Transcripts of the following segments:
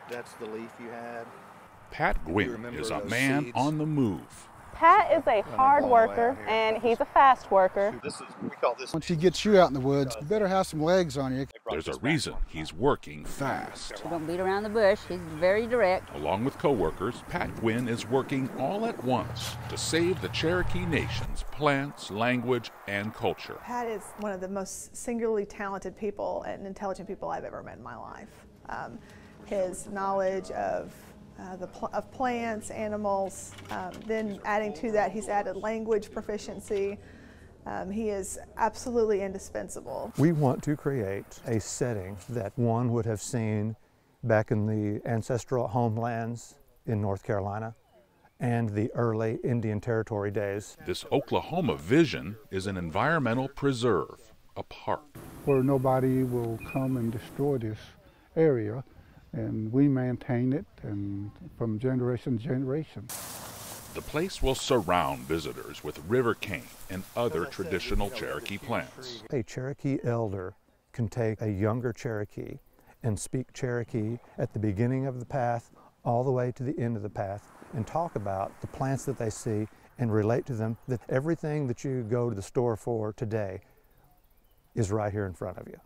That's the leaf you had. Pat Gwin is a man seeds? on the move. Pat is a hard worker and he's a fast worker. We call this. Once he gets you out in the woods, you better have some legs on you. There's a reason he's working fast. Don't beat around the bush. He's very direct. Along with co-workers, Pat Gwin is working all at once to save the Cherokee Nation's plants, language, and culture. Pat is one of the most singularly talented people and intelligent people I've ever met in my life. His knowledge of plants, animals, then adding to that, he's added language proficiency. He is absolutely indispensable. We want to create a setting that one would have seen back in the ancestral homelands in North Carolina and the early Indian Territory days. This Oklahoma vision is an environmental preserve, a park. Where nobody will come and destroy this area, and we maintain it and from generation to generation. The place will surround visitors with river cane and other traditional Cherokee plants. A Cherokee elder can take a younger Cherokee and speak Cherokee at the beginning of the path all the way to the end of the path and talk about the plants that they see and relate to them, that everything that you go to the store for today is right here in front of you.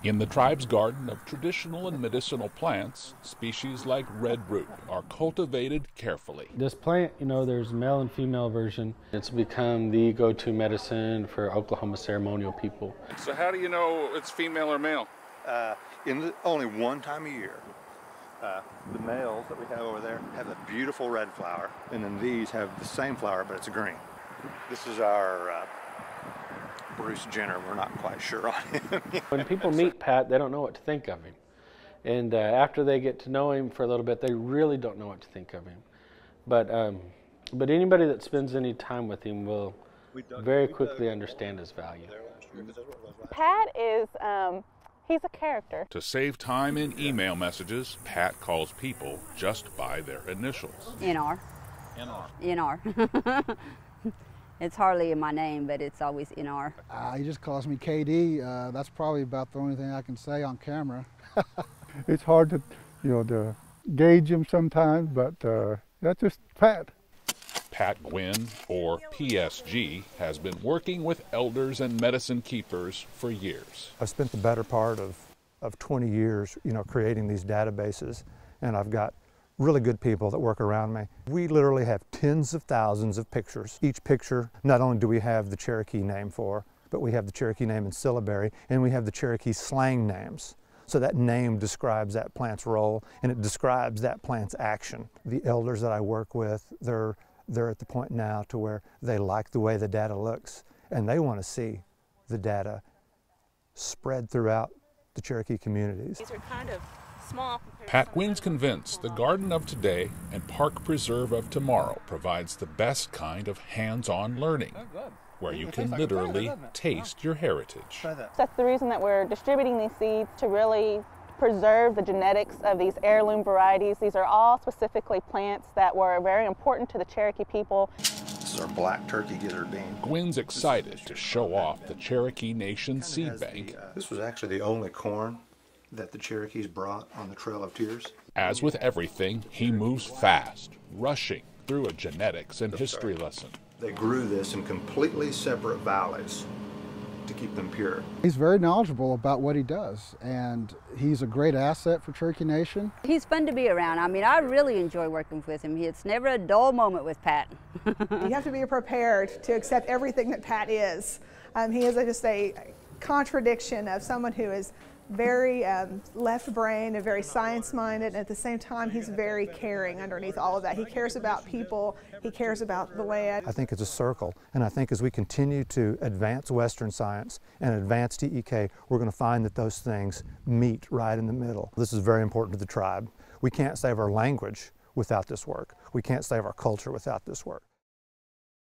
In the tribe's garden of traditional and medicinal plants, species like redroot are cultivated carefully. This plant, there's male and female version. It's become the go-to medicine for Oklahoma ceremonial people. So how do you know it's female or male? Only one time a year. The males that we have over there have a beautiful red flower, and then these have the same flower, but it's green. This is our Bruce Jenner. We're not quite sure on him. When people meet Pat, they don't know what to think of him. And after they get to know him for a little bit, they really don't know what to think of him. But anybody that spends any time with him will very quickly understand his value. Pat is, he's a character. To save time in email messages, Pat calls people just by their initials. NR. NR. It's hardly in my name, but it's always NR. He just calls me KD. That's probably about the only thing I can say on camera. It's hard to, to gauge him sometimes, but that's just Pat. Pat Gwin, or PSG, has been working with elders and medicine keepers for years. I've spent the better part of 20 years, creating these databases, and I've got really good people that work around me. We literally have tens of thousands of pictures. Each picture, not only do we have the Cherokee name for, but we have the Cherokee name in syllabary, and we have the Cherokee slang names. So that name describes that plant's role, and it describes that plant's action. The elders that I work with, they're at the point now to where they like the way the data looks, and they want to see the data spread throughout the Cherokee communities. These are kind of small. Pat Gwin's convinced the garden of today and park preserve of tomorrow provides the best kind of hands-on learning, where you can literally taste your heritage. That's the reason that we're distributing these seeds, to really preserve the genetics of these heirloom varieties. These are all specifically plants that were very important to the Cherokee people. This is our black turkey gizzard bean. Gwin's excited to show off the Cherokee Nation seed bank. This was actually the only corn that the Cherokees brought on the Trail of Tears. As with everything, he moves fast, rushing through a genetics and history lesson. They grew this in completely separate valleys to keep them pure. He's very knowledgeable about what he does, and he's a great asset for Cherokee Nation. He's fun to be around. I mean, I really enjoy working with him. It's never a dull moment with Pat. You have to be prepared to accept everything that Pat is. He is just a contradiction of someone who is very left-brained and very science-minded, and at the same time he's very caring underneath all of that. He cares about people, he cares about the land. I think it's a circle, and I think as we continue to advance Western science and advance TEK, we're going to find that those things meet right in the middle. This is very important to the tribe. We can't save our language without this work. We can't save our culture without this work.